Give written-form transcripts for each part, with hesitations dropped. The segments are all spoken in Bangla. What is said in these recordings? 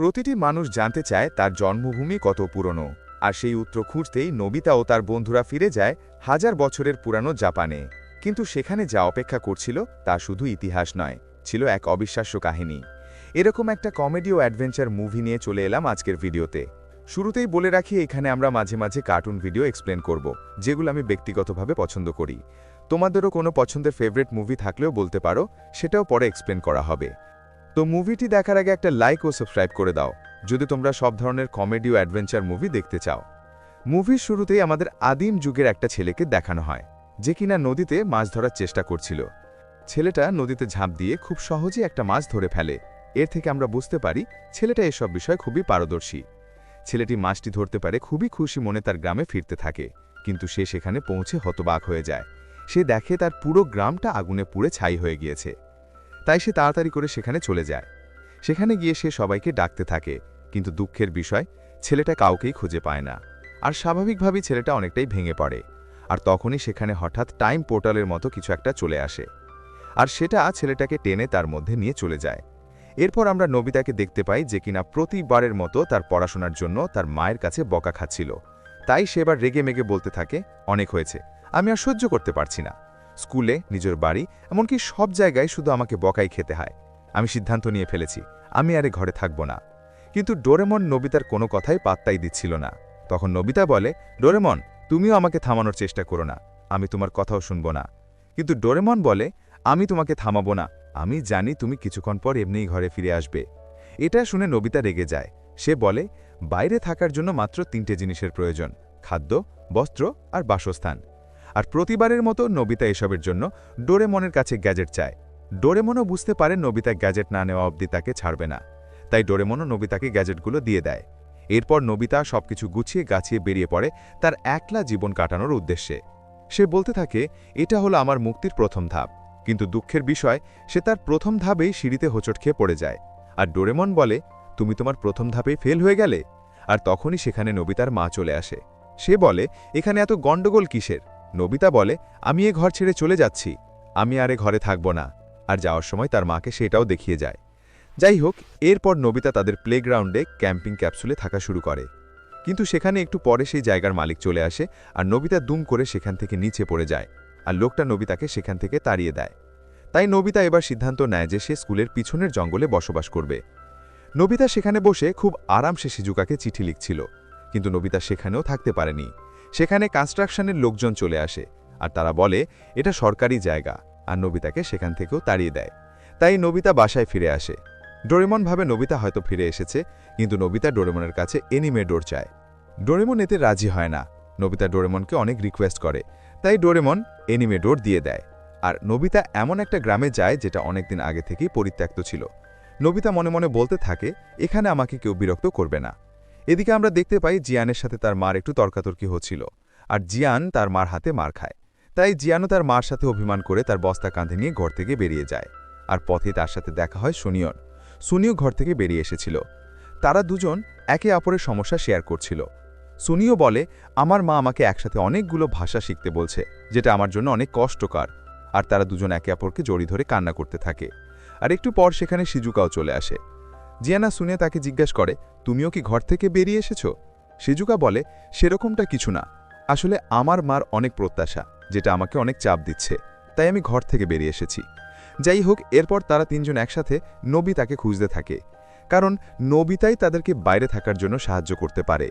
প্রতিটি মানুষ জানতে চায় তার জন্মভূমি কত পুরনো, আর সেই উত্তর খুঁজতেই নোবিতা ও তার বন্ধুরা ফিরে যায় হাজার বছরের পুরানো জাপানে। কিন্তু সেখানে যা অপেক্ষা করছিল তা শুধু ইতিহাস নয়, ছিল এক অবিশ্বাস্য কাহিনী। এরকম একটা কমেডি ও অ্যাডভেঞ্চার মুভি নিয়ে চলে এলাম আজকের ভিডিওতে। শুরুতেই বলে রাখি, এখানে আমরা মাঝে মাঝে কার্টুন ভিডিও এক্সপ্লেন করব, যেগুলো আমি ব্যক্তিগতভাবে পছন্দ করি। তোমাদেরও কোনো পছন্দের ফেভারিট মুভি থাকলেও বলতে পারো, সেটাও পরে এক্সপ্লেন করা হবে। তো মুভিটি দেখার আগে একটা লাইক ও সাবস্ক্রাইব করে দাও যদি তোমরা সব ধরনের কমেডি ও অ্যাডভেঞ্চার মুভি দেখতে চাও। মুভির শুরুতেই আমাদের আদিম যুগের একটা ছেলেকে দেখানো হয়, যে কিনা নদীতে মাছ ধরার চেষ্টা করছিল। ছেলেটা নদীতে ঝাঁপ দিয়ে খুব সহজে একটা মাছ ধরে ফেলে। এর থেকে আমরা বুঝতে পারি ছেলেটা এসব বিষয়ে খুবই পারদর্শী। ছেলেটি মাছটি ধরতে পারে খুবই খুশি মনে তার গ্রামে ফিরতে থাকে, কিন্তু সে সেখানে পৌঁছে হতবাক হয়ে যায়। সে দেখে তার পুরো গ্রামটা আগুনে পুড়ে ছাই হয়ে গিয়েছে। তাই সে তাড়াতাড়ি করে সেখানে চলে যায়। সেখানে গিয়ে সে সবাইকে ডাকতে থাকে, কিন্তু দুঃখের বিষয়, ছেলেটা কাউকেই খুঁজে পায় না। আর স্বাভাবিকভাবেই ছেলেটা অনেকটাই ভেঙে পড়ে। আর তখনই সেখানে হঠাৎ টাইম পোর্টালের মতো কিছু একটা চলে আসে, আর সেটা ছেলেটাকে টেনে তার মধ্যে নিয়ে চলে যায়। এরপর আমরা নোবিতাকে দেখতে পাই, যে কিনা প্রতিবারের মতো তার পড়াশোনার জন্য তার মায়ের কাছে বকা খাচ্ছিল। তাই সে এবার রেগে মেগে বলতে থাকে, অনেক হয়েছে, আমি আর সহ্য করতে পারছি না। স্কুলে, নিজের বাড়ি, এমনকি সব জায়গায় শুধু আমাকে বকাই খেতে হয়। আমি সিদ্ধান্ত নিয়ে ফেলেছি, আমি আরে ঘরে থাকব না। কিন্তু ডোরেমন নোবিতার কোনো কথাই পাত্তাই দিচ্ছিল না। তখন নোবিতা বলে, ডোরেমন, তুমিও আমাকে থামানোর চেষ্টা করো না, আমি তোমার কথাও শুনব না। কিন্তু ডোরেমন বলে, আমি তোমাকে থামাবো না, আমি জানি তুমি কিছুক্ষণ পর এমনিই ঘরে ফিরে আসবে। এটা শুনে নোবিতা রেগে যায়। সে বলে, বাইরে থাকার জন্য মাত্র 3টে জিনিসের প্রয়োজন: খাদ্য, বস্ত্র আর বাসস্থান। আর প্রতিবারের মতো নোবিতা এসবের জন্য ডোরেমনের কাছে গ্যাজেট চায়। ডোরেমনও বুঝতে পারে নোবিতা গ্যাজেট না নেওয়া অবধি তাকে ছাড়বে না। তাই ডোরেমনও নোবিতাকে গ্যাজেটগুলো দিয়ে দেয়। এরপর নোবিতা সবকিছু গুছিয়ে গাছিয়ে বেরিয়ে পড়ে তার একলা জীবন কাটানোর উদ্দেশ্যে। সে বলতে থাকে, এটা হলো আমার মুক্তির প্রথম ধাপ। কিন্তু দুঃখের বিষয়, সে তার প্রথম ধাপেই সিঁড়িতে হোঁচট খেয়ে পড়ে যায়। আর ডোরেমন বলে, তুমি তোমার প্রথম ধাপেই ফেল হয়ে গেলে? আর তখনই সেখানে নোবিতার মা চলে আসে। সে বলে, এখানে এত গণ্ডগোল কিসের? নোবিতা বলে, আমি এ ঘর ছেড়ে চলে যাচ্ছি, আমি আরে ঘরে থাকব না। আর যাওয়ার সময় তার মাকে সেটাও দেখিয়ে যায়। যাই হোক, এরপর নোবিতা তাদের প্লেগ্রাউন্ডে ক্যাম্পিং ক্যাপসুলে থাকা শুরু করে। কিন্তু সেখানে একটু পরে সেই জায়গার মালিক চলে আসে, আর নোবিতা দুম করে সেখান থেকে নিচে পড়ে যায়। আর লোকটা নোবিতাকে সেখান থেকে তাড়িয়ে দেয়। তাই নোবিতা এবার সিদ্ধান্ত নেয় যে সে স্কুলের পিছনের জঙ্গলে বসবাস করবে। নোবিতা সেখানে বসে খুব আরামসে শিজুকাকে চিঠি লিখছিল। কিন্তু নোবিতা সেখানেও থাকতে পারেনি। সেখানে কনস্ট্রাকশনের লোকজন চলে আসে, আর তারা বলে এটা সরকারি জায়গা, আর নোবিতাকে সেখান থেকেও তাড়িয়ে দেয়। তাই নোবিতা বাসায় ফিরে আসে। ডোরেমন ভাবে নোবিতা হয়তো ফিরে এসেছে, কিন্তু নোবিতা ডোরেমনের কাছে এনিমে ডোর চায়। ডোরেমন এতে রাজি হয় না। নোবিতা ডোরেমনকে অনেক রিকোয়েস্ট করে, তাই ডোরেমন এনিমে ডোর দিয়ে দেয়। আর নোবিতা এমন একটা গ্রামে যায় যেটা অনেকদিন আগে থেকেই পরিত্যক্ত ছিল। নোবিতা মনে মনে বলতে থাকে, এখানে আমাকে কেউ বিরক্ত করবে না। এদিকে আমরা দেখতে পাই জিয়ানের সাথে তার মার একটু তর্কাতর্কি হচ্ছিল, আর জিয়ান তার মার হাতে মার খায়। তাই জিয়ানও তার মার সাথে অভিমান করে তার বস্তা কাঁধে নিয়ে ঘর থেকে বেরিয়ে যায়। আর পথে তার সাথে দেখা হয় সুনিয়র। সুনিও ঘর থেকে বেরিয়ে এসেছিল। তারা দুজন একে অপরের সমস্যা শেয়ার করছিল। সুনিও বলে, আমার মা আমাকে একসাথে অনেকগুলো ভাষা শিখতে বলছে, যেটা আমার জন্য অনেক কষ্টকর। আর তারা দুজন একে অপরকে জড়ি ধরে কান্না করতে থাকে। আর একটু পর সেখানে শিজুকাও চলে আসে। জিয়ানা শুনে তাকে জিজ্ঞাসা করে, তুমিও কি ঘর থেকে বেরিয়ে এসেছ? শিজুকা বলে, সেরকমটা কিছু না, আসলে আমার মার অনেক প্রত্যাশা, যেটা আমাকে অনেক চাপ দিচ্ছে, তাই আমি ঘর থেকে বেরিয়ে এসেছি। যাই হোক, এরপর তারা তিনজন একসাথে নোবিতাকে খুঁজতে থাকে, কারণ নোবিতাই তাদেরকে বাইরে থাকার জন্য সাহায্য করতে পারে।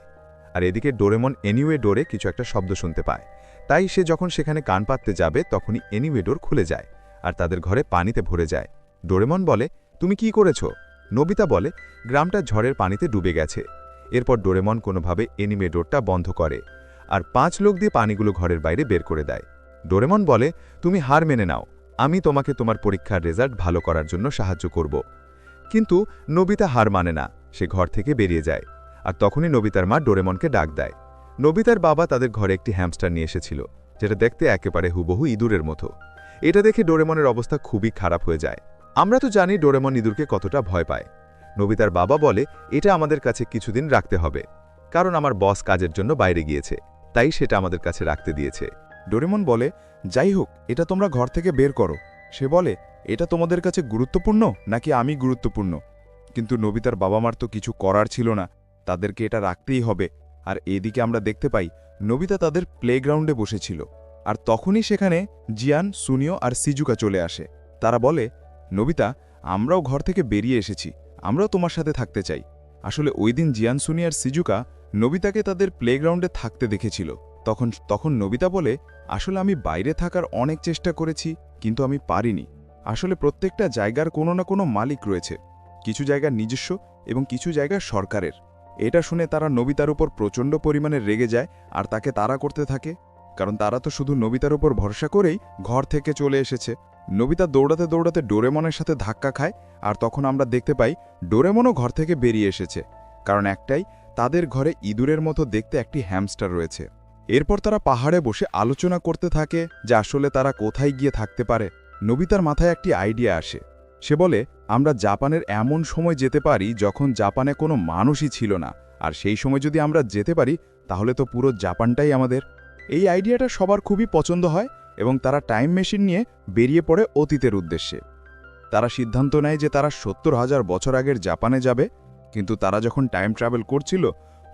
আর এদিকে ডোরেমন এনিওয়ে ডোরে কিছু একটা শব্দ শুনতে পায়। তাই সে যখন সেখানে কান পাততে যাবে, তখনই এনিওয়ে ডোর খুলে যায়, আর তাদের ঘরে পানিতে ভরে যায়। ডোরেমন বলে, তুমি কি করেছ? নোবিতা বলে, গ্রামটা ঝড়ের পানিতে ডুবে গেছে। এরপর ডোরেমন কোনোভাবে এনিমে ডোরটা বন্ধ করে, আর 5 লোক দিয়ে পানিগুলো ঘরের বাইরে বের করে দেয়। ডোরেমন বলে, তুমি হার মেনে নাও, আমি তোমাকে তোমার পরীক্ষার রেজাল্ট ভালো করার জন্য সাহায্য করব। কিন্তু নোবিতা হার মানে না, সে ঘর থেকে বেরিয়ে যায়। আর তখনই নোবিতার মা ডোরেমনকে ডাক দেয়। নোবিতার বাবা তাদের ঘরে একটি হ্যামস্টার নিয়ে এসেছিল, যেটা দেখতে একেবারে হুবহু ইঁদুরের মতো। এটা দেখে ডোরেমনের অবস্থা খুবই খারাপ হয়ে যায়। আমরা তো জানি ডোরেমন ইঁদুরকে কতটা ভয় পায়। নোবিতার বাবা বলে, এটা আমাদের কাছে কিছুদিন রাখতে হবে, কারণ আমার বস কাজের জন্য বাইরে গিয়েছে, তাই সেটা আমাদের কাছে রাখতে দিয়েছে। ডোরেমন বলে, যাই হোক, এটা তোমরা ঘর থেকে বের করো। সে বলে, এটা তোমাদের কাছে গুরুত্বপূর্ণ নাকি আমি গুরুত্বপূর্ণ? কিন্তু নোবিতার বাবা মার তো কিছু করার ছিল না, তাদেরকে এটা রাখতেই হবে। আর এদিকে আমরা দেখতে পাই নোবিতা তাদের প্লেগ্রাউন্ডে বসেছিল, আর তখনই সেখানে জিয়ান, সুনিও আর সিজুকা চলে আসে। তারা বলে, নোবিতা, আমরাও ঘর থেকে বেরিয়ে এসেছি, আমরাও তোমার সাথে থাকতে চাই। আসলে ওই দিন জিয়ান, সুনি আর সিজুকা নোবিতাকে তাদের প্লেগ্রাউন্ডে থাকতে দেখেছিল। তখন নোবিতা বলে, আসলে আমি বাইরে থাকার অনেক চেষ্টা করেছি, কিন্তু আমি পারিনি। আসলে প্রত্যেকটা জায়গার কোনো না কোনো মালিক রয়েছে, কিছু জায়গা নিজস্ব এবং কিছু জায়গা সরকারের। এটা শুনে তারা নোবিতার উপর প্রচণ্ড পরিমাণে রেগে যায় আর তাকে তাড়া করতে থাকে, কারণ তারা তো শুধু নোবিতার উপর ভরসা করেই ঘর থেকে চলে এসেছে। নোবিতা দৌড়াতে দৌড়াতে ডোরেমনের সাথে ধাক্কা খায়, আর তখন আমরা দেখতে পাই ডোরেমনও ঘর থেকে বেরিয়ে এসেছে, কারণ একটাই, তাদের ঘরে ইঁদুরের মতো দেখতে একটি হ্যামস্টার রয়েছে। এরপর তারা পাহাড়ে বসে আলোচনা করতে থাকে যে আসলে তারা কোথায় গিয়ে থাকতে পারে। নোবিতার মাথায় একটি আইডিয়া আসে। সে বলে, আমরা জাপানের এমন সময় যেতে পারি যখন জাপানে কোনো মানুষই ছিল না, আর সেই সময় যদি আমরা যেতে পারি তাহলে তো পুরো জাপানটাই আমাদের। এই আইডিয়াটা সবার খুবই পছন্দ হয় এবং তারা টাইম মেশিন নিয়ে বেরিয়ে পড়ে অতীতের উদ্দেশ্যে। তারা সিদ্ধান্ত নেয় যে তারা ৭০,০০০ বছর আগের জাপানে যাবে, কিন্তু তারা যখন টাইম ট্রাভেল করছিল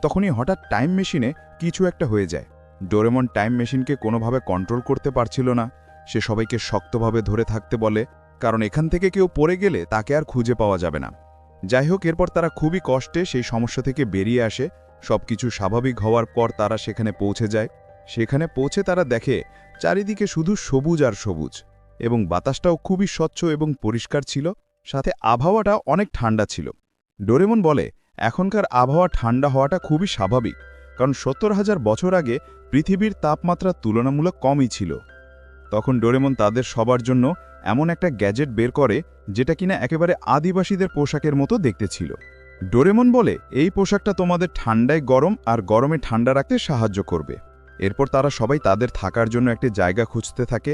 তখনই হঠাৎ টাইম মেশিনে কিছু একটা হয়ে যায়। ডোরেমন টাইম মেশিনকে কোনোভাবে কন্ট্রোল করতে পারছিল না। সে সবাইকে শক্তভাবে ধরে থাকতে বলে, কারণ এখান থেকে কেউ পড়ে গেলে তাকে আর খুঁজে পাওয়া যাবে না। যাই হোক, এরপর তারা খুবই কষ্টে সেই সমস্যা থেকে বেরিয়ে আসে। সবকিছু স্বাভাবিক হওয়ার পর তারা সেখানে পৌঁছে যায়। সেখানে পৌঁছে তারা দেখে চারিদিকে শুধু সবুজ আর সবুজ, এবং বাতাসটাও খুবই স্বচ্ছ এবং পরিষ্কার ছিল, সাথে আবহাওয়াটা অনেক ঠান্ডা ছিল। ডোরেমন বলে, এখনকার আবহাওয়া ঠান্ডা হওয়াটা খুবই স্বাভাবিক, কারণ ৭০,০০০ বছর আগে পৃথিবীর তাপমাত্রা তুলনামূলক কমই ছিল। তখন ডোরেমন তাদের সবার জন্য এমন একটা গ্যাজেট বের করে যেটা কিনা একেবারে আদিবাসীদের পোশাকের মতো দেখতে ছিল। ডোরেমন বলে, এই পোশাকটা তোমাদের ঠান্ডায় গরম আর গরমে ঠান্ডা রাখতে সাহায্য করবে। এরপর তারা সবাই তাদের থাকার জন্য একটি জায়গা খুঁজতে থাকে।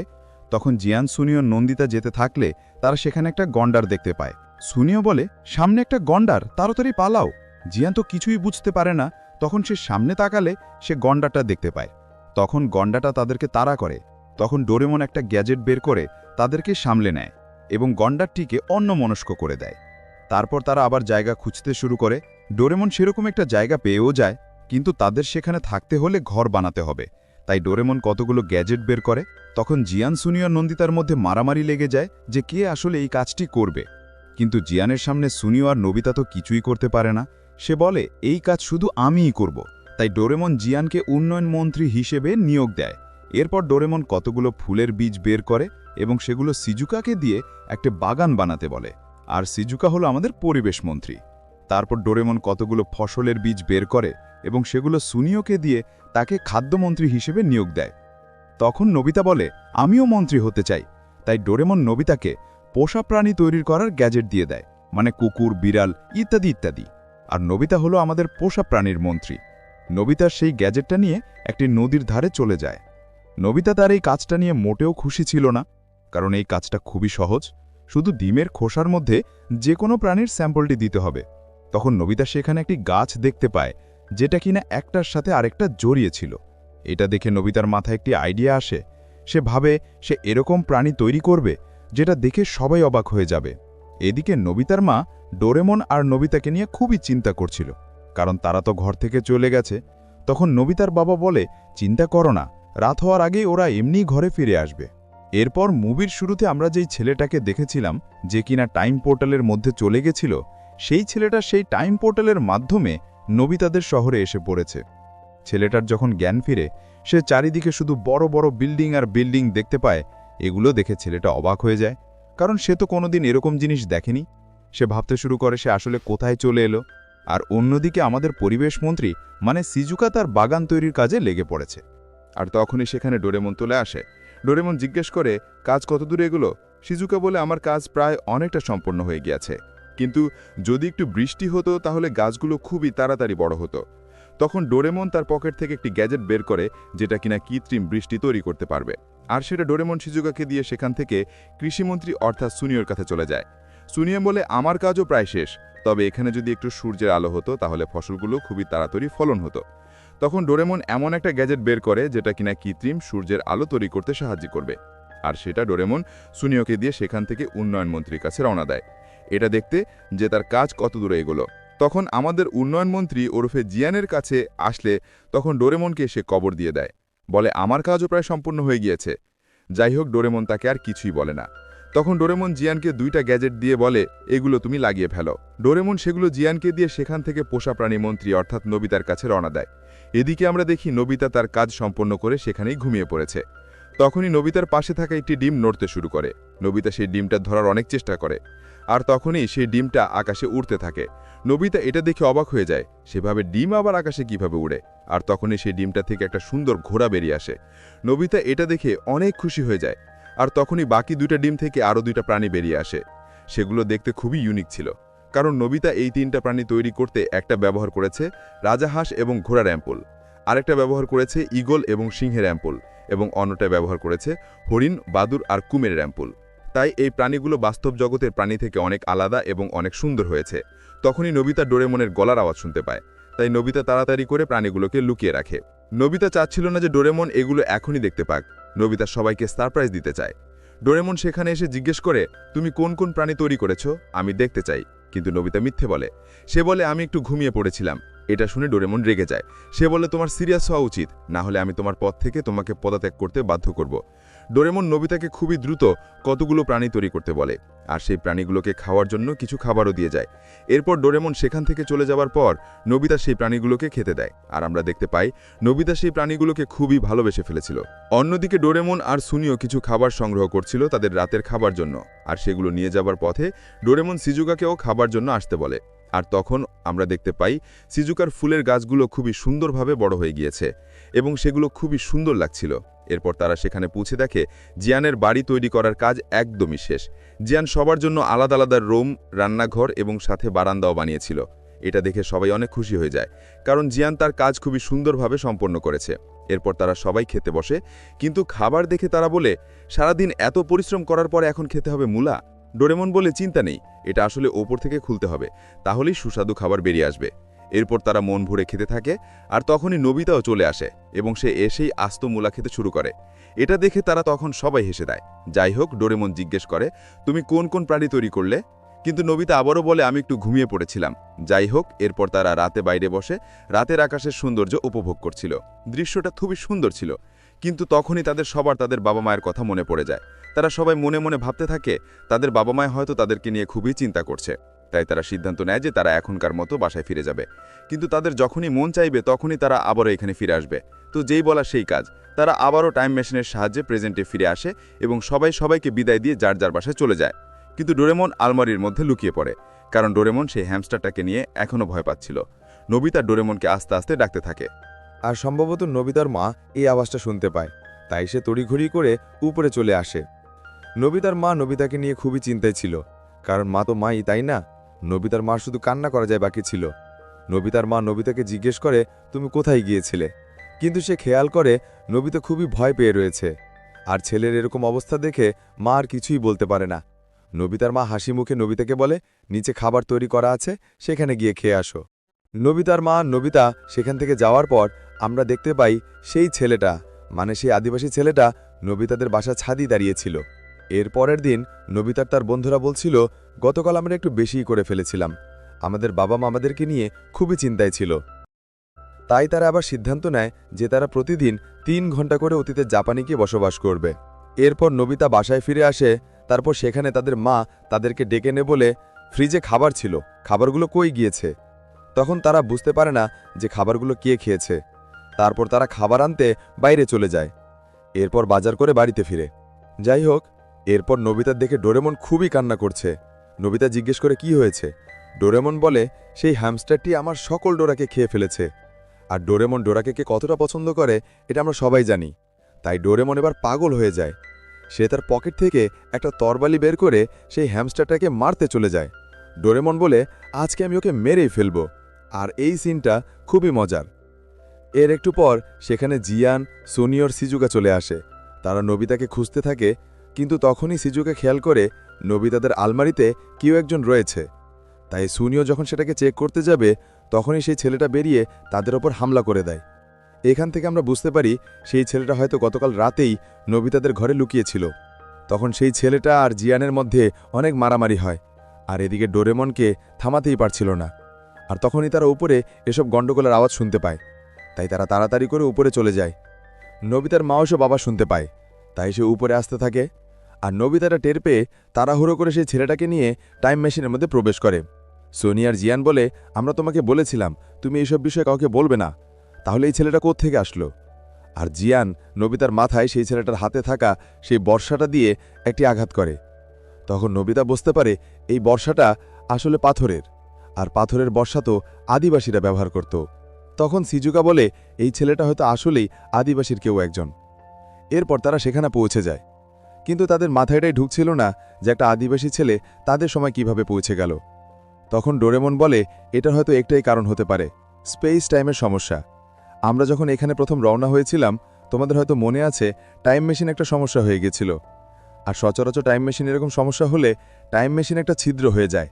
তখন জিয়ান, সুনিও, নন্দিতা যেতে থাকলে তারা সেখানে একটা গন্ডার দেখতে পায়। সুনিও বলে, সামনে একটা গন্ডার, তাড়াতাড়ি পালাও। জিয়ান তো কিছুই বুঝতে পারে না। তখন সে সামনে তাকালে সে গন্ডারটা দেখতে পায়। তখন গন্ডারটা তাদেরকে তাড়া করে। তখন ডোরেমন একটা গ্যাজেট বের করে তাদেরকে সামলে নেয় এবং গন্ডারটিকে অন্যমনস্ক করে দেয়। তারপর তারা আবার জায়গা খুঁজতে শুরু করে। ডোরেমন সেরকম একটা জায়গা পেয়েও যায়, কিন্তু তাদের সেখানে থাকতে হলে ঘর বানাতে হবে। তাই ডোরেমন কতগুলো গ্যাজেট বের করে। তখন জিয়ান, সুনিও, নন্দিতার মধ্যে মারামারি লেগে যায় যে কে আসলে এই কাজটি করবে। কিন্তু জিয়ানের সামনে সুনিও আর নোবিতা তো কিছুই করতে পারে না। সে বলে, এই কাজ শুধু আমিই করব। তাই ডোরেমন জিয়ানকে উন্নয়ন মন্ত্রী হিসেবে নিয়োগ দেয়। এরপর ডোরেমন কতগুলো ফুলের বীজ বের করে এবং সেগুলো সিজুকাকে দিয়ে একটা বাগান বানাতে বলে, আর সিজুকা হলো আমাদের পরিবেশ মন্ত্রী। তারপর ডোরেমন কতগুলো ফসলের বীজ বের করে এবং সেগুলো সুনিওকে দিয়ে তাকে খাদ্যমন্ত্রী হিসেবে নিয়োগ দেয়। তখন নোবিতা বলে, আমিও মন্ত্রী হতে চাই। তাই ডোরেমন নোবিতাকে পোষা প্রাণী তৈরি করার গ্যাজেট দিয়ে দেয়, মানে কুকুর, বিড়াল ইত্যাদি ইত্যাদি। আর নোবিতা হলো আমাদের পোষা প্রাণীর মন্ত্রী। নোবিতার সেই গ্যাজেটটা নিয়ে একটি নদীর ধারে চলে যায়। নোবিতা তার এই কাজটা নিয়ে মোটেও খুশি ছিল না, কারণ এই কাজটা খুবই সহজ, শুধু ডিমের খোসার মধ্যে যে কোনো প্রাণীর স্যাম্পলটি দিতে হবে। তখন নোবিতা সেখানে একটি গাছ দেখতে পায় যেটা কিনা একটার সাথে আরেকটা জড়িয়ে ছিল। এটা দেখে নোবিতার মাথায় একটি আইডিয়া আসে। সে ভাবে সে এরকম প্রাণী তৈরি করবে যেটা দেখে সবাই অবাক হয়ে যাবে। এদিকে নোবিতার মা ডোরেমন আর নোবিতাকে নিয়ে খুবই চিন্তা করছিল, কারণ তারা তো ঘর থেকে চলে গেছে। তখন নোবিতার বাবা বলে, চিন্তা করো না, রাত হওয়ার আগেই ওরা এমনিই ঘরে ফিরে আসবে। এরপর মুভির শুরুতে আমরা যেই ছেলেটাকে দেখেছিলাম যে কিনা টাইম পোর্টালের মধ্যে চলে গেছিল, সেই ছেলেটা সেই টাইম পোর্টালের মাধ্যমে নোবিতাদের শহরে এসে পড়েছে। ছেলেটার যখন জ্ঞান ফিরে, সে চারিদিকে শুধু বড় বড় বিল্ডিং আর বিল্ডিং দেখতে পায়। এগুলো দেখে ছেলেটা অবাক হয়ে যায়, কারণ সে তো কোনোদিন এরকম জিনিস দেখেনি। সে ভাবতে শুরু করে সে আসলে কোথায় চলে এলো। আর অন্যদিকে আমাদের পরিবেশ মন্ত্রী মানে সিজুকা তার বাগান তৈরির কাজে লেগে পড়েছে। আর তখনই সেখানে ডোরেমন চলে আসে। ডোরেমন জিজ্ঞেস করে, কাজ কত দূরে এগুলো? শিজুকা বলে, আমার কাজ প্রায় অনেকটা সম্পন্ন হয়ে গিয়েছে, কিন্তু যদি একটু বৃষ্টি হতো তাহলে গাছগুলো খুবই তাড়াতাড়ি বড় হতো। তখন ডোরেমন তার পকেট থেকে একটি গ্যাজেট বের করে যেটা কিনা কৃত্রিম বৃষ্টি তৈরি করতে পারবে, আর সেটা ডোরেমন শিজুকাকে দিয়ে সেখান থেকে কৃষিমন্ত্রী অর্থাৎ সুনিওর কাছে চলে যায়। সুনিও বলে, আমার কাজও প্রায় শেষ, তবে এখানে যদি একটু সূর্যের আলো হতো তাহলে ফসলগুলো খুবই তাড়াতাড়ি ফলন হতো। তখন ডোরেমন এমন একটা গ্যাজেট বের করে যেটা কিনা কৃত্রিম সূর্যের আলো তৈরি করতে সাহায্য করবে, আর সেটা ডোরেমন সুনিওকে দিয়ে সেখান থেকে উন্নয়ন মন্ত্রীর কাছে রওনা দেয়। এটা দেখতে যে তার কাজ কত দূরে এগোলো। তখন আমাদের উন্নয়ন মন্ত্রী ওরফে জিয়ানের কাছে আসলে তখন ডোরেমনকে সে কবর দিয়ে দেয়, বলে আমার কাজও প্রায় সম্পূর্ণ হয়ে গিয়েছে। যাই হোক, ডোরেমন তাকে আর কিছুই বলে না। তখন ডোরেমন জিয়ানকে 2টা গ্যাজেট দিয়ে বলে, এগুলো তুমি লাগিয়ে ফেলো। ডোরেমন সেগুলো জিয়ানকে দিয়ে সেখান থেকে পোষা প্রাণী মন্ত্রী অর্থাৎ নোবিতার কাছে রওনা দেয়। এদিকে আমরা দেখি নোবিতা তার কাজ সম্পন্ন করে সেখানেই ঘুমিয়ে পড়েছে। তখনই নোবিতার পাশে থাকা একটি ডিম নড়তে শুরু করে। নোবিতা সেই ডিমটা ধরার অনেক চেষ্টা করে, আর তখনই সেই ডিমটা আকাশে উড়তে থাকে। নোবিতা এটা দেখে অবাক হয়ে যায়, সেভাবে ডিম আবার আকাশে কিভাবে উড়ে। আর তখনই সেই ডিমটা থেকে একটা সুন্দর ঘোড়া বেরিয়ে আসে। নোবিতা এটা দেখে অনেক খুশি হয়ে যায়। আর তখনই বাকি 2টা ডিম থেকে আরও 2টা প্রাণী বেরিয়ে আসে। সেগুলো দেখতে খুবই ইউনিক ছিল, কারণ নোবিতা এই 3টা প্রাণী তৈরি করতে একটা ব্যবহার করেছে রাজাহাঁস এবং ঘোড়ার অ্যাম্পুল, আরেকটা ব্যবহার করেছে ঈগল এবং সিংহের অ্যাম্পুল, এবং অন্যটা ব্যবহার করেছে হরিণ, বাদুর আর কুমিরের অ্যাম্পুল। তাই এই প্রাণীগুলো বাস্তব জগতের প্রাণী থেকে অনেক আলাদা এবং অনেক সুন্দর হয়েছে। তখনই নোবিতা ডোরেমনের গলার আওয়াজ শুনতে পায়, তাই নোবিতা তাড়াতাড়ি করে প্রাণীগুলোকে লুকিয়ে রাখে। নোবিতা চাচ্ছিল না যে ডোরেমন এগুলো এখনই দেখতে পাক। নোবিতা সবাইকে সারপ্রাইজ দিতে চায়। ডোরেমন সেখানে এসে জিজ্ঞেস করে, তুমি কোন কোন প্রাণী তৈরি করেছ, আমি দেখতে চাই। কিন্তু নোবিতা মিথ্যে বলে। সে বলে, আমি একটু ঘুমিয়ে পড়েছিলাম। এটা শুনে ডোরেমন রেগে যায়। সে বলে, তোমার সিরিয়াস হওয়া উচিত, না হলে আমি তোমার পথ থেকে তোমাকে পদত্যাগ করতে বাধ্য করব। ডোরেমন নোবিতাকে খুবই দ্রুত কতগুলো প্রাণী তৈরি করতে বলে, আর সেই প্রাণীগুলোকে খাওয়ার জন্য কিছু খাবারও দিয়ে যায়। এরপর ডোরেমন সেখান থেকে চলে যাওয়ার পর নোবিতা সেই প্রাণীগুলোকে খেতে দেয়, আর আমরা দেখতে পাই নোবিতা সেই প্রাণীগুলোকে খুবই ভালোবেসে ফেলেছিল। অন্যদিকে ডোরেমন আর সুনিও কিছু খাবার সংগ্রহ করছিল তাদের রাতের খাবার জন্য, আর সেগুলো নিয়ে যাবার পথে ডোরেমন সিজুকাকেও খাবার জন্য আসতে বলে। আর তখন আমরা দেখতে পাই সিজুকার ফুলের গাছগুলো খুবই সুন্দরভাবে বড় হয়ে গিয়েছে এবং সেগুলো খুবই সুন্দর লাগছিল। এরপর তারা সেখানে পৌঁছে দেখে জিয়ানের বাড়ি তৈরি করার কাজ একদমই শেষ। জিয়ান সবার জন্য আলাদা আলাদা রুম, রান্নাঘর এবং সাথে বারান্দাও বানিয়েছিল। এটা দেখে সবাই অনেক খুশি হয়ে যায়, কারণ জিয়ান তার কাজ খুবই সুন্দরভাবে সম্পন্ন করেছে। এরপর তারা সবাই খেতে বসে, কিন্তু খাবার দেখে তারা বলে, সারাদিন এত পরিশ্রম করার পরে এখন খেতে হবে মূলা। ডোরেমন বলে, চিন্তা নেই, এটা আসলে ওপর থেকে খুলতে হবে, তাহলেই সুস্বাদু খাবার বেরিয়ে আসবে। এরপর তারা মন ভরে খেতে থাকে, আর তখনই নোবিতাও চলে আসে এবং সে এসেই আস্ত মূলা খেতে শুরু করে। এটা দেখে তারা তখন সবাই হেসে দেয়। যাই হোক, ডোরেমন জিজ্ঞেস করে, তুমি কোন কোন প্রাণী তৈরি করলে? কিন্তু নোবিতা আবারও বলে, আমি একটু ঘুমিয়ে পড়েছিলাম। যাই হোক, এরপর তারা রাতে বাইরে বসে রাতের আকাশের সৌন্দর্য উপভোগ করছিল। দৃশ্যটা খুবই সুন্দর ছিল, কিন্তু তখনই তাদের সবার তাদের বাবা মায়ের কথা মনে পড়ে যায়। তারা সবাই মনে মনে ভাবতে থাকে তাদের বাবা মায় হয়তো তাদেরকে নিয়ে খুবই চিন্তা করছে। তাই তারা সিদ্ধান্ত নেয় যে তারা এখনকার মতো বাসায় ফিরে যাবে। কিন্তু তাদের যখনই মন চাইবে তখনই তারা আবারও এখানে ফিরে আসবে। তো যেই বলা সেই কাজ, তারা আবারও টাইম মেশিনের সাহায্যে প্রেজেন্টে ফিরে আসে এবং সবাইকে বিদায় দিয়ে যার যার বাসায় চলে যায়। কিন্তু ডোরেমন আলমারির মধ্যে লুকিয়ে পড়ে, কারণ ডোরেমন সেই হ্যামস্টারটাকে নিয়ে এখনও ভয় পাচ্ছিল। নোবিতা ডোরেমনকে আস্তে আস্তে ডাকতে থাকে। আর সম্ভবত নোবিতার মা এই আওয়াজটা শুনতে পায়, তাই সে তড়িঘড়ি করে উপরে চলে আসে। নোবিতার মা নোবিতাকে নিয়ে খুবই চিন্তায় ছিল, কারণ মা তো মাই, তাই না? নোবিতার মা শুধু কান্না করা যায় বাকি ছিল। নোবিতার মা নোবিতাকে জিজ্ঞেস করে, তুমি কোথায় গিয়েছিলে? কিন্তু সে খেয়াল করে নোবিতা খুবই ভয় পেয়ে রয়েছে, আর ছেলের এরকম অবস্থা দেখে মা আর কিছুই বলতে পারে না। নোবিতার মা হাসি মুখে নোবিতাকে বলে, নিচে খাবার তৈরি করা আছে, সেখানে গিয়ে খেয়ে আসো। নোবিতার মা নোবিতা সেখান থেকে যাওয়ার পর আমরা দেখতে পাই সেই ছেলেটা, মানে সেই আদিবাসী ছেলেটা নোবিতাদের বাসা ছাদই দাঁড়িয়েছিল। এর পরের দিন নোবিতার তার বন্ধুরা বলছিল, গতকাল আমরা একটু বেশিই করে ফেলেছিলাম, আমাদের বাবা মা আমাদেরকে নিয়ে খুবই চিন্তায় ছিল। তাই তারা আবার সিদ্ধান্ত নেয় যে তারা প্রতিদিন 3 ঘন্টা করে অতীতে জাপানে গিয়ে বসবাস করবে। এরপর নোবিতা বাসায় ফিরে আসে। তারপর সেখানে তাদের মা তাদেরকে ডেকে নে বলে, ফ্রিজে খাবার ছিল, খাবারগুলো কই গিয়েছে? তখন তারা বুঝতে পারে না যে খাবারগুলো কে খেয়েছে। তারপর তারা খাবার আনতে বাইরে চলে যায়, এরপর বাজার করে বাড়িতে ফিরে। যাই হোক, এরপর নোবিতার দেখে ডোরেমন খুবই কান্না করছে। নোবিতা জিজ্ঞেস করে, কি হয়েছে? ডোরেমন বলে, সেই হ্যামস্টারটি আমার সকল ডোরাকে খেয়ে ফেলেছে। আর ডোরেমন ডোরাকে কে কতটা পছন্দ করে এটা আমরা সবাই জানি। তাই ডোরেমন এবার পাগল হয়ে যায়। সে তার পকেট থেকে একটা তরবারি বের করে সেই হ্যামস্টারটাকে মারতে চলে যায়। ডোরেমন বলে, আজকে আমি ওকে মেরেই ফেলব। আর এই সিনটা খুবই মজার। এর একটু পর সেখানে জিয়ান, সুনিয়র, সিজুকা চলে আসে। তারা নোবিতাকে খুঁজতে থাকে, কিন্তু তখনই সিজুকা খেয়াল করে নোবিতাদের আলমারিতে কেউ একজন রয়েছে। তাই সুনিও যখন সেটাকে চেক করতে যাবে তখনই সেই ছেলেটা বেরিয়ে তাদের ওপর হামলা করে দেয়। এখান থেকে আমরা বুঝতে পারি সেই ছেলেটা হয়তো গতকাল রাতেই নোবিতাদের ঘরে লুকিয়েছিল। তখন সেই ছেলেটা আর জিয়ানের মধ্যে অনেক মারামারি হয়, আর এদিকে ডোরেমনকে থামাতেই পারছিল না। আর তখনই তারা উপরে এসব গণ্ডগোলের আওয়াজ শুনতে পায়, তাই তারা তাড়াতাড়ি করে উপরে চলে যায়। নোবিতার মাও সব আবার শুনতে পায়, তাই সে উপরে আসতে থাকে। আর নোবিতাটা টের পেয়ে তাড়াহুড়ো করে সেই ছেলেটাকে নিয়ে টাইম মেশিনের মধ্যে প্রবেশ করে। সোনি আর জিয়ান বলে, আমরা তোমাকে বলেছিলাম তুমি এইসব বিষয়ে কাউকে বলবে না, তাহলে এই ছেলেটা কোত্থেকে আসলো? আর জিয়ান নোবিতার মাথায় সেই ছেলেটার হাতে থাকা সেই বর্ষাটা দিয়ে একটি আঘাত করে। তখন নোবিতা বুঝতে পারে এই বর্ষাটা আসলে পাথরের, আর পাথরের বর্ষা তো আদিবাসীরা ব্যবহার করত। তখন সিজুকা বলে, এই ছেলেটা হয়তো আসলেই আদিবাসীর কেউ একজন। এরপর তারা সেখানে পৌঁছে যায়, কিন্তু তাদের মাথায় এটাই ঢুকছিল না যে একটা আদিবাসী ছেলে তাদের সময় কিভাবে পৌঁছে গেল। তখন ডোরেমন বলে, এটার হয়তো একটাই কারণ হতে পারে, স্পেস টাইমের সমস্যা। আমরা যখন এখানে প্রথম রওনা হয়েছিলাম, তোমাদের হয়তো মনে আছে টাইম মেশিন একটা সমস্যা হয়ে গেছিল। আর সচরাচর টাইম মেশিন এরকম সমস্যা হলে টাইম মেশিন একটা ছিদ্র হয়ে যায়,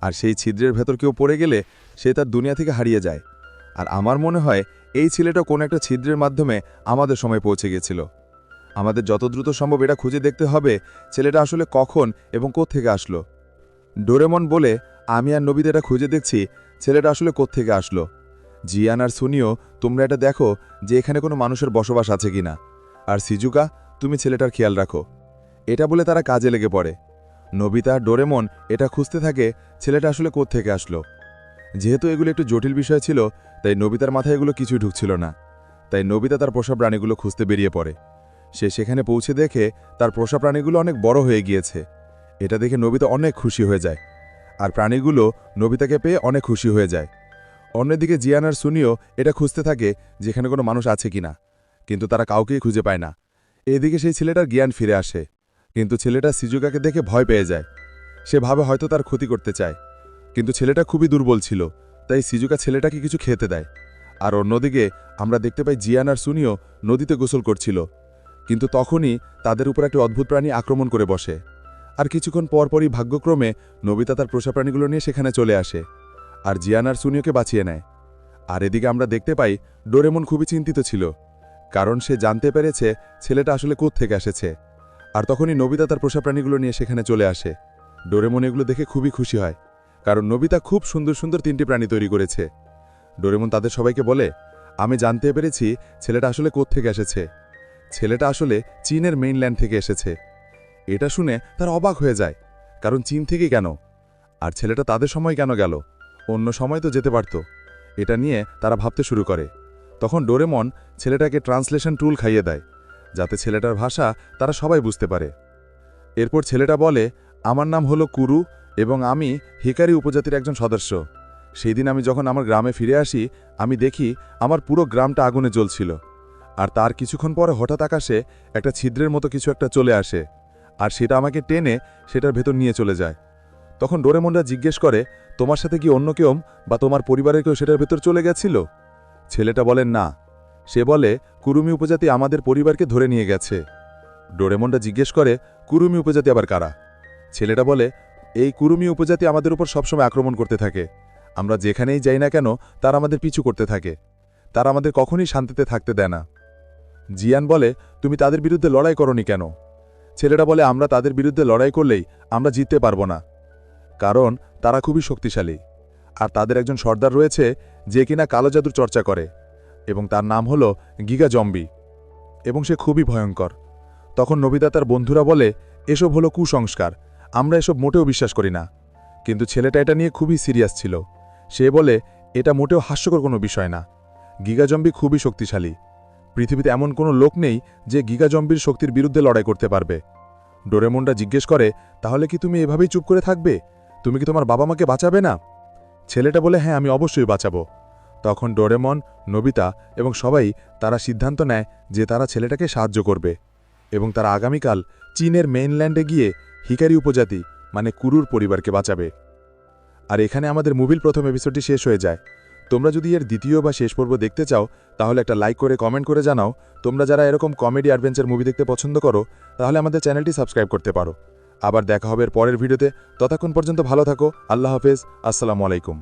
আর সেই ছিদ্রের ভেতর কেউ পড়ে গেলে সে তার দুনিয়া থেকে হারিয়ে যায়। আর আমার মনে হয় এই ছেলেটা কোনো একটা ছিদ্রের মাধ্যমে আমাদের সময় পৌঁছে গেছিল। আমাদের যত দ্রুত সম্ভব এটা খুঁজে দেখতে হবে ছেলেটা আসলে কখন এবং কোত্থেকে আসলো। ডোরেমন বলে, আমি আর নোবিতা এটা খুঁজে দেখছি ছেলেটা আসলে কোত্থেকে আসলো। জিয়ান আর সুনিও, তোমরা এটা দেখো যে এখানে কোনো মানুষের বসবাস আছে কিনা। আর সিজুকা, তুমি ছেলেটার খেয়াল রাখো। এটা বলে তারা কাজে লেগে পড়ে। নোবিতা আর ডোরেমন এটা খুঁজতে থাকে ছেলেটা আসলে কোত্থেকে আসলো। যেহেতু এগুলো একটু জটিল বিষয় ছিল, তাই নোবিতার মাথায় এগুলো কিছুই ঢুকছিল না। তাই নোবিতা তার পোষা প্রাণীগুলো খুঁজতে বেরিয়ে পড়ে। সে সেখানে পৌঁছে দেখে তার পোষা প্রাণীগুলো অনেক বড় হয়ে গিয়েছে। এটা দেখে নোবিতা অনেক খুশি হয়ে যায়, আর প্রাণীগুলো নোবিতাকে পেয়ে অনেক খুশি হয়ে যায়। অন্যদিকে জিয়ান আর সুনিও এটা খুঁজতে থাকে যেখানে কোনো মানুষ আছে কিনা, কিন্তু তারা কাউকেই খুঁজে পায় না। এদিকে সেই ছেলেটার জ্ঞান ফিরে আসে, কিন্তু ছেলেটা সিজুকাকে দেখে ভয় পেয়ে যায়। সে ভাবে হয়তো তার ক্ষতি করতে চায়, কিন্তু ছেলেটা খুবই দুর্বল ছিল, তাই সিজুকা ছেলেটাকে কিছু খেতে দেয়। আর অন্যদিকে আমরা দেখতে পাই জিয়ান আর সুনিও নদীতে গোসল করছিল, কিন্তু তখনই তাদের উপর একটি অদ্ভুত প্রাণী আক্রমণ করে বসে। আর কিছুক্ষণ পরপরই ভাগ্যক্রমে নোবিতা তার পোষা প্রাণীগুলো নিয়ে সেখানে চলে আসে, আর জিয়ান আর সুনিওকে বাঁচিয়ে নেয়। আর এদিকে আমরা দেখতে পাই ডোরেমন খুবই চিন্তিত ছিল, কারণ সে জানতে পেরেছে ছেলেটা আসলে কোত্থেকে এসেছে। আর তখনই নোবিতা তার পোষা প্রাণীগুলো নিয়ে সেখানে চলে আসে। ডোরেমন এগুলো দেখে খুবই খুশি হয়, কারণ নোবিতা খুব সুন্দর সুন্দর 3টি প্রাণী তৈরি করেছে। ডোরেমন তাদের সবাইকে বলে, আমি জানতে পেরেছি ছেলেটা আসলে কোত্থেকে এসেছে। ছেলেটা আসলে চীনের মেইনল্যান্ড থেকে এসেছে। এটা শুনে তারা অবাক হয়ে যায়, কারণ চীন থেকে কেন, আর ছেলেটা তাদের সময় কেন গেল, অন্য সময় তো যেতে পারত। এটা নিয়ে তারা ভাবতে শুরু করে। তখন ডোরেমন ছেলেটাকে ট্রান্সলেশন টুল খাইয়ে দেয়, যাতে ছেলেটার ভাষা তারা সবাই বুঝতে পারে। এরপর ছেলেটা বলে, আমার নাম হলো কুরু এবং আমি হিকারি উপজাতির একজন সদস্য। সেই দিন আমি যখন আমার গ্রামে ফিরে আসি, আমি দেখি আমার পুরো গ্রামটা আগুনে জ্বলছিল। আর তার কিছুক্ষণ পরে হঠাৎ আকাশে একটা ছিদ্রের মতো কিছু একটা চলে আসে, আর সেটা আমাকে টেনে সেটার ভেতর নিয়ে চলে যায়। তখন ডোরেমনরা জিজ্ঞেস করে, তোমার সাথে কি অন্য কেউ বা তোমার পরিবারের কেউ সেটার ভেতর চলে গেছিল? ছেলেটা বলেন, না। সে বলে, কুরুমি উপজাতি আমাদের পরিবারকে ধরে নিয়ে গেছে। ডোরেমনরা জিজ্ঞেস করে, কুরুমি উপজাতি আবার কারা? ছেলেটা বলে, এই কুরুমি উপজাতি আমাদের উপর সবসময় আক্রমণ করতে থাকে। আমরা যেখানেই যাই না কেন তারা আমাদের পিছু করতে থাকে। তারা আমাদের কখনই শান্তিতে থাকতে দেয় না। জিয়ান বলে, তুমি তাদের বিরুদ্ধে লড়াই করনি কেন? ছেলেটা বলে, আমরা তাদের বিরুদ্ধে লড়াই করলেই আমরা জিততে পারবো না, কারণ তারা খুবই শক্তিশালী। আর তাদের একজন সর্দার রয়েছে যে কিনা কালো জাদুর চর্চা করে, এবং তার নাম হল গিগা জম্বি, এবং সে খুবই ভয়ঙ্কর। তখন নোবিতা তার বন্ধুরা বলে, এসব হলো কুসংস্কার, আমরা এসব মোটেও বিশ্বাস করি না। কিন্তু ছেলেটা এটা নিয়ে খুবই সিরিয়াস ছিল। সে বলে, এটা মোটেও হাস্যকর কোনো বিষয় না। গিগা জম্বি খুবই শক্তিশালী। পৃথিবীতে এমন কোনো লোক নেই যে গিগা জম্বির শক্তির বিরুদ্ধে লড়াই করতে পারবে। ডোরেমনটা জিজ্ঞেস করে, তাহলে কি তুমি এভাবেই চুপ করে থাকবে? তুমি কি তোমার বাবা মাকে বাঁচাবে না? ছেলেটা বলে, হ্যাঁ, আমি অবশ্যই বাঁচাবো। তখন ডোরেমন, নোবিতা এবং সবাই তারা সিদ্ধান্ত নেয় যে তারা ছেলেটাকে সাহায্য করবে, এবং তারা আগামীকাল চীনের মেইনল্যান্ডে গিয়ে হিকারি উপজাতি মানে কুরুর পরিবারকে বাঁচাবে। আর এখানে আমাদের মুভির প্রথম এপিসোডটি শেষ হয়ে যায়। তোমরা যদি এর দ্বিতীয় বা শেষ পর্ব দেখতে চাও, তাহলে একটা লাইক করে কমেন্ট করে জানাও। তোমরা যারা এরকম কমেডি অ্যাডভেঞ্চার মুভি দেখতে পছন্দ করো, তাহলে আমাদের চ্যানেলটি সাবস্ক্রাইব করতে পারো। আবার দেখা হবে এর পরের ভিডিওতে। ততক্ষণ পর্যন্ত ভালো থাকো। আল্লাহ হাফেজ। আসসালামু আলাইকুম।